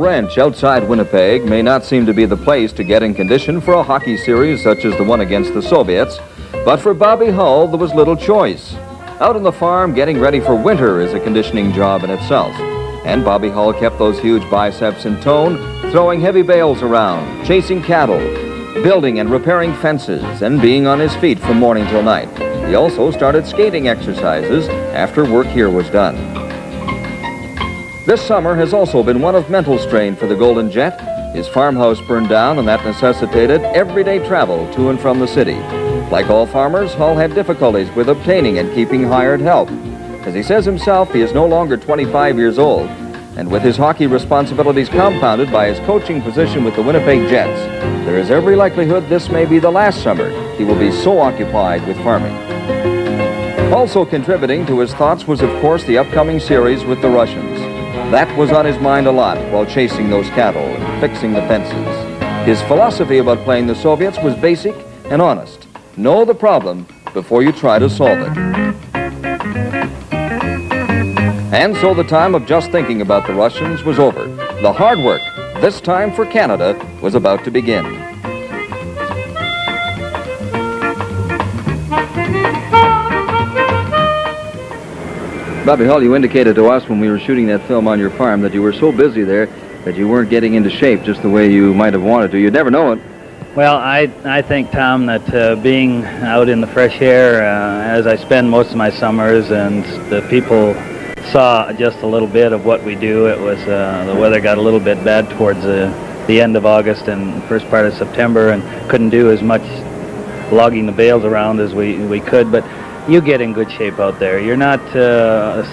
Ranch outside Winnipeg may not seem to be the place to get in condition for a hockey series such as the one against the Soviets, but for Bobby Hull, there was little choice. Out on the farm, getting ready for winter is a conditioning job in itself. And Bobby Hull kept those huge biceps in tone, throwing heavy bales around, chasing cattle, building and repairing fences, and being on his feet from morning till night. He also started skating exercises after work here was done. This summer has also been one of mental strain for the Golden Jet. His farmhouse burned down, and that necessitated everyday travel to and from the city. Like all farmers, Hull had difficulties with obtaining and keeping hired help. As he says himself, he is no longer 25 years old, and with his hockey responsibilities compounded by his coaching position with the Winnipeg Jets, there is every likelihood this may be the last summer he will be so occupied with farming. Also contributing to his thoughts was, of course, the upcoming series with the Russians. That was on his mind a lot while chasing those cattle and fixing the fences. His philosophy about playing the Soviets was basic and honest. Know the problem before you try to solve it. And so the time of just thinking about the Russians was over. The hard work, this time for Canada, was about to begin. Bobby Hull, you indicated to us when we were shooting that film on your farm that you were so busy there that you weren't getting into shape just the way you might have wanted to. You'd never know it. Well, I think, Tom, that being out in the fresh air, as I spend most of my summers, and the people saw just a little bit of what we do. It was the weather got a little bit bad towards the end of August and first part of September, and couldn't do as much logging the bales around as we could, but you get in good shape out there. You're not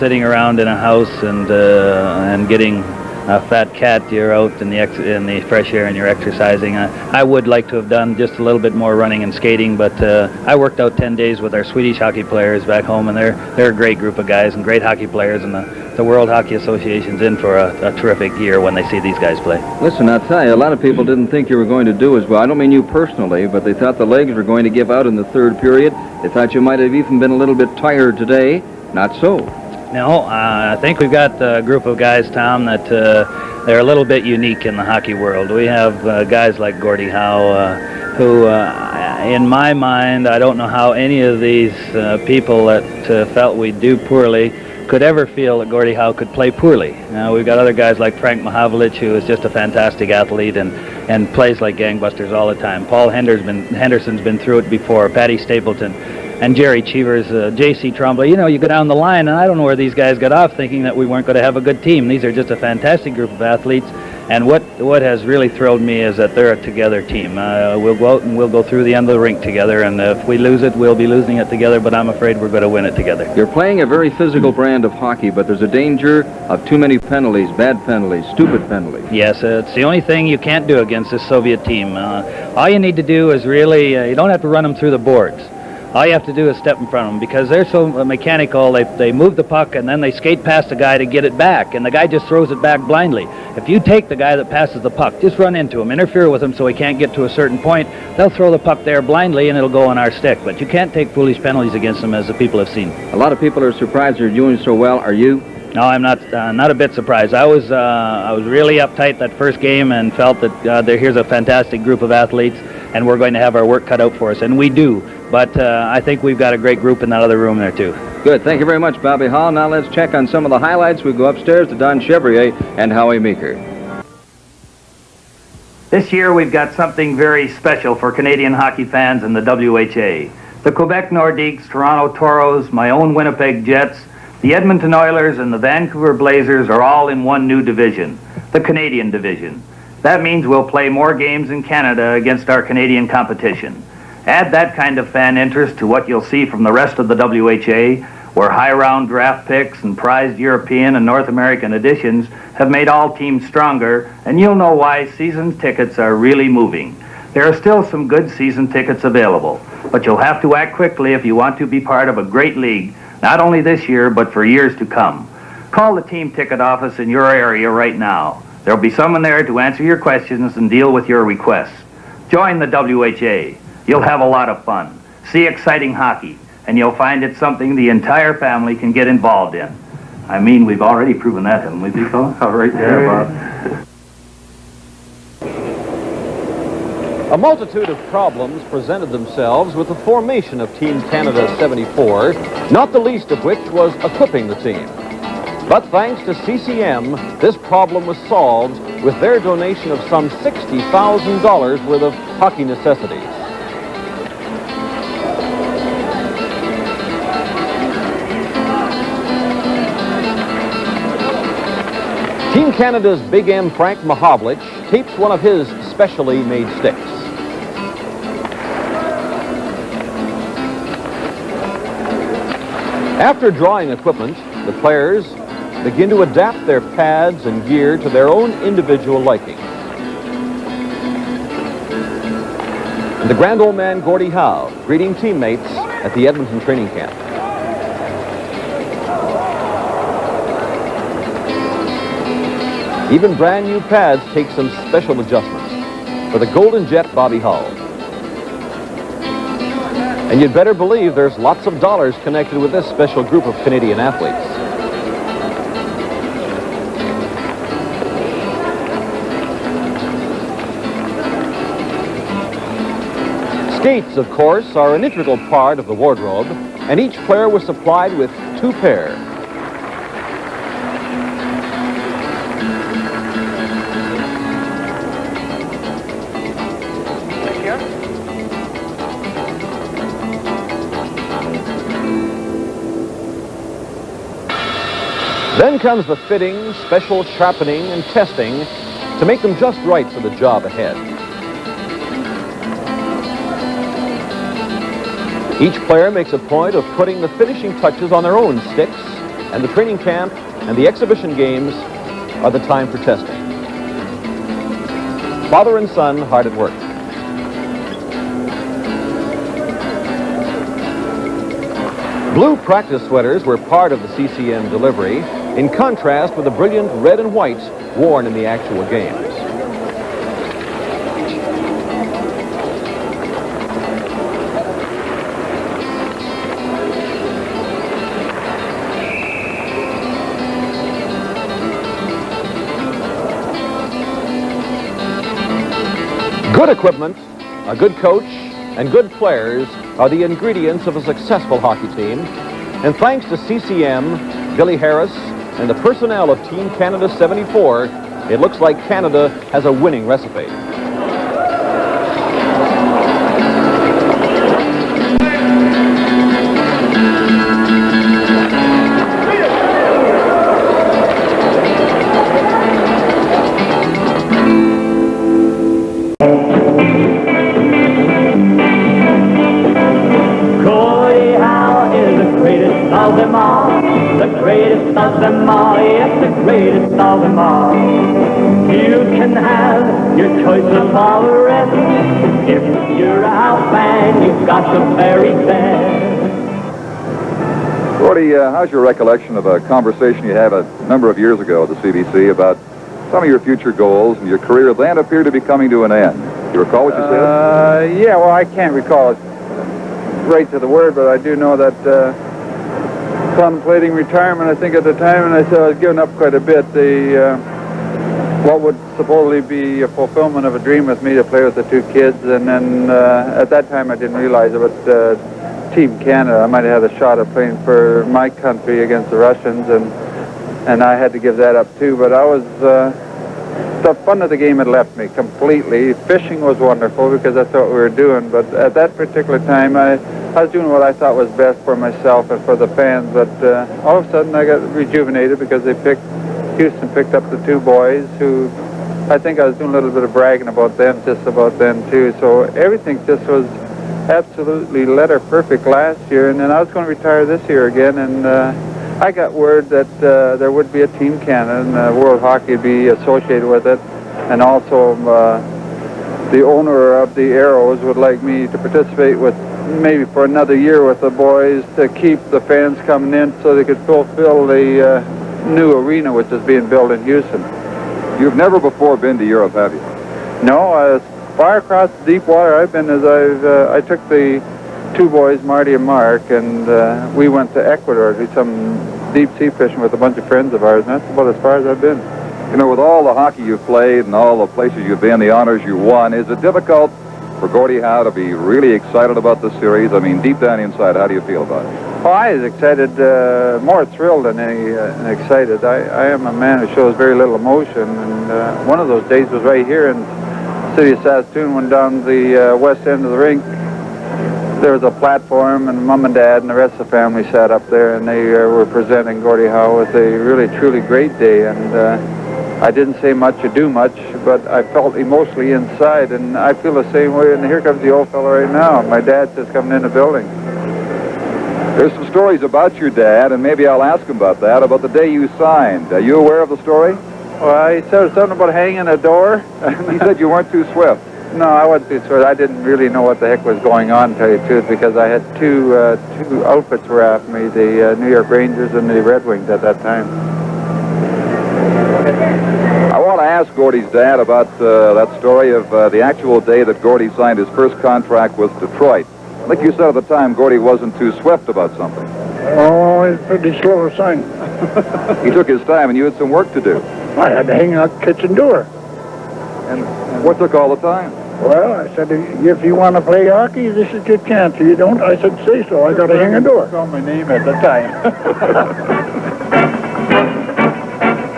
sitting around in a house and getting a fat cat. You're out in the fresh air and you're exercising. I would like to have done just a little bit more running and skating, but I worked out 10 days with our Swedish hockey players back home, and they're a great group of guys and great hockey players, and the World Hockey Association's in for a terrific year when they see these guys play. Listen, I'll tell you, a lot of people didn't think you were going to do as well. I don't mean you personally, but they thought the legs were going to give out in the third period. They thought you might have even been a little bit tired today. Not so. No, I think we've got a group of guys, Tom, that they're a little bit unique in the hockey world. We have guys like Gordi Howe, who, in my mind, I don't know how any of these people that felt we do poorly could ever feel that Gordi Howe could play poorly. We've got other guys like Frank Mahavlich, who is just a fantastic athlete and plays like gangbusters all the time. Paul Henderson's been through it before, Patty Stapleton, and Jerry Cheevers, J.C. Trombley. You know, you go down the line, and I don't know where these guys got off thinking that we weren't going to have a good team. These are just a fantastic group of athletes, and what has really thrilled me is that they're a together team. We'll go out and we'll go through the end of the rink together, and if we lose it, we'll be losing it together, but I'm afraid we're going to win it together. You're playing a very physical brand of hockey, but there's a danger of too many penalties, bad penalties, stupid penalties. Yes, it's the only thing you can't do against this Soviet team. All you need to do is really, you don't have to run them through the boards. All you have to do is step in front of them, because they're so mechanical. They move the puck and then they skate past the guy to get it back, and the guy just throws it back blindly. If you take the guy that passes the puck, just run into him, interfere with him so he can't get to a certain point, they'll throw the puck there blindly and it'll go on our stick. But you can't take foolish penalties against them, as the people have seen. A lot of people are surprised you're doing so well. Are you? No, I'm not a bit surprised. I was really uptight that first game and felt that here's a fantastic group of athletes, and we're going to have our work cut out for us, and we do. But I think we've got a great group in that other room there, too. Good. Thank you very much, Bobby Hall. Now let's check on some of the highlights. We go upstairs to Don Chevrier and Howie Meeker. This year we've got something very special for Canadian hockey fans and the WHA. The Quebec Nordiques, Toronto Toros, my own Winnipeg Jets, the Edmonton Oilers, and the Vancouver Blazers are all in one new division, the Canadian Division. That means we'll play more games in Canada against our Canadian competition. Add that kind of fan interest to what you'll see from the rest of the WHA, where high-round draft picks and prized European and North American editions have made all teams stronger, and you'll know why season tickets are really moving. There are still some good season tickets available, but you'll have to act quickly if you want to be part of a great league, not only this year, but for years to come. Call the team ticket office in your area right now. There'll be someone there to answer your questions and deal with your requests. Join the WHA. You'll have a lot of fun. See exciting hockey, and you'll find it's something the entire family can get involved in. I mean, we've already proven that, haven't we, Pico? All right there, Bob. A multitude of problems presented themselves with the formation of Team Canada 74, not the least of which was equipping the team. But thanks to CCM, this problem was solved with their donation of some $60,000 worth of hockey necessities. Team Canada's Big M Frank Mahovlich tapes one of his specially made sticks. After drawing equipment, the players begin to adapt their pads and gear to their own individual liking. And the grand old man Gordie Howe greeting teammates at the Edmonton training camp. Even brand new pads take some special adjustments for the Golden Jet Bobby Hull. And you'd better believe there's lots of dollars connected with this special group of Canadian athletes. Skates, of course, are an integral part of the wardrobe, and each player was supplied with 2 pairs. Then comes the fitting, special sharpening, and testing to make them just right for the job ahead. Each player makes a point of putting the finishing touches on their own sticks, and the training camp and the exhibition games are the time for testing. Father and son hard at work. Blue practice sweaters were part of the CCM delivery, in contrast with the brilliant red and whites worn in the actual games. Good equipment, a good coach, and good players are the ingredients of a successful hockey team. And thanks to CCM, Billy Harris, and the personnel of Team Canada 74, it looks like Canada has a winning recipe. Gordy Howe is the greatest of them all. The greatest of them all, yes, the greatest of them all. You can have your choice of all the rest. If you're a Howe fan, you've got the very best. Gordie, how's your recollection of a conversation you had a number of years ago at the CBC about some of your future goals and your career then appeared to be coming to an end? Do you recall what you said? Yeah, well, I can't recall it right to the word, but I do know that contemplating retirement, I think, at the time, and I said I was giving up quite a bit. What would supposedly be a fulfillment of a dream with me to play with the 2 kids, and then at that time I didn't realize it, but Team Canada, I might have had a shot at playing for my country against the Russians, and I had to give that up too. But I was the fun of the game had left me completely. Fishing was wonderful because that's what we were doing, but at that particular time I was doing what I thought was best for myself and for the fans, but all of a sudden I got rejuvenated because Houston picked up the 2 boys who I think I was doing a little bit of bragging about them just about then too, so everything just was absolutely letter perfect last year, and then I was going to retire this year again, and I got word that there would be a Team Canada and World Hockey would be associated with it, and also the owner of the Arrows would like me to participate with maybe for another year with the boys to keep the fans coming in so they could fulfill the new arena which is being built in Houston. You've never before been to Europe, have you? No, as far across the deep water I've been as I took the 2 boys, Marty and Mark, and we went to Ecuador to do some deep sea fishing with a bunch of friends of ours, and that's about as far as I've been. You know, with all the hockey you've played and all the places you've been, the honors you won, is it difficult for Gordie Howe to be really excited about the series? I mean, deep down inside, how do you feel about it? Oh, I was excited, more thrilled than excited. I am a man who shows very little emotion, and one of those days was right here in the city of Saskatoon, when down the west end of the rink, there was a platform, and Mom and Dad and the rest of the family sat up there, and they were presenting Gordie Howe with a really, truly great day, and I didn't say much or do much, but I felt emotionally inside, and I feel the same way, and here comes the old fellow right now. My dad's just coming in the building. There's some stories about your dad, and maybe I'll ask him about that, about the day you signed. Are you aware of the story? Well, he said something about hanging a door. He said you weren't too swift. No, I wasn't too swift. I didn't really know what the heck was going on, to tell you the truth, because I had two outfits were after me, the New York Rangers and the Red Wings at that time. I want to ask Gordie's dad about that story of the actual day that Gordie signed his first contract with Detroit. I think you said at the time Gordie wasn't too swift about something. Oh, he's pretty slow to sign. He took his time, and you had some work to do. I had to hang out the kitchen door. And what took all the time? Well, I said, if you want to play hockey, this is your chance. If you don't, I said, say so. I got to hang a door. That's my name at the time.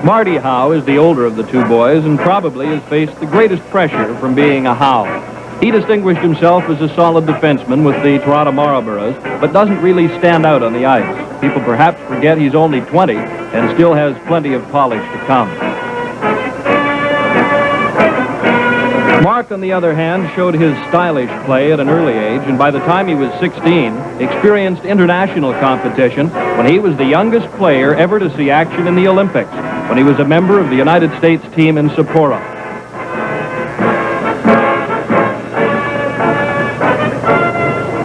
Marty Howe is the older of the two boys and probably has faced the greatest pressure from being a Howe. He distinguished himself as a solid defenseman with the Toronto Marlboros, but doesn't really stand out on the ice. People perhaps forget he's only 20 and still has plenty of polish to come. Mark, on the other hand, showed his stylish play at an early age, and by the time he was 16, experienced international competition when he was the youngest player ever to see action in the Olympics, when he was a member of the United States team in Sapporo.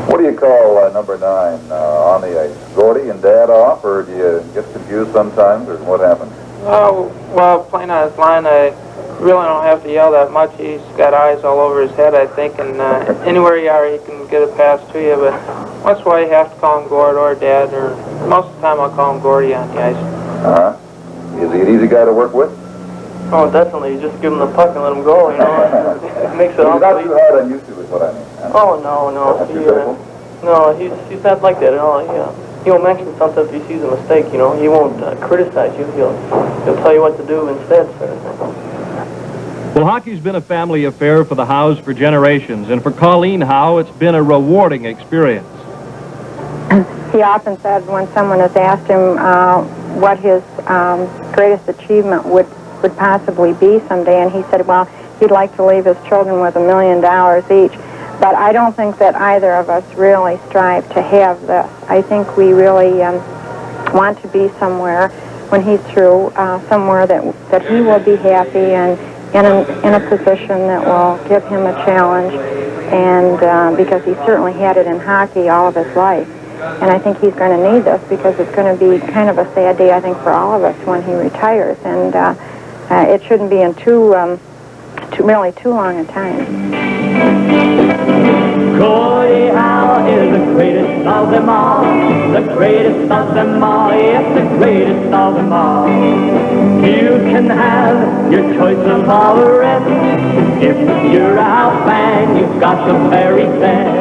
What do you call number 9 on the ice? Gordie and Dad off, or do you get confused sometimes, or what happens? Well, playing on his line, I really don't have to yell that much. He's got eyes all over his head, I think, and anywhere you are, he can get a pass to you. But once in a while, you have to call him Gord or Dad, or most of the time, I'll call him Gordie on the ice. Uh-huh. Is he an easy guy to work with? Oh, definitely. You just give him the puck and let him go, you know. It makes it He's all not too hard on you two, is what I mean. Oh, no. No, he's not like that at all. He'll mention something if he sees a mistake, you know. He won't criticize you. He'll tell you what to do instead, sort of thing. Well, hockey's been a family affair for the Howes for generations, and for Colleen Howe, it's been a rewarding experience. He often said when someone has asked him what his greatest achievement would possibly be someday, and he said, well, he'd like to leave his children with $1 million each. But I don't think that either of us really strive to have this. I think we really want to be somewhere when he's through, somewhere that he will be happy and in a position that will give him a challenge, and because he certainly had it in hockey all of his life. And I think he's going to need this because it's going to be kind of a sad day, I think, for all of us when he retires. And it shouldn't be in too long a time. Gordie Howe is the greatest of them all, the greatest of them all, yes, the greatest of them all. You can have your choice of all the rest. If you're a Howe fan, you've got the very best.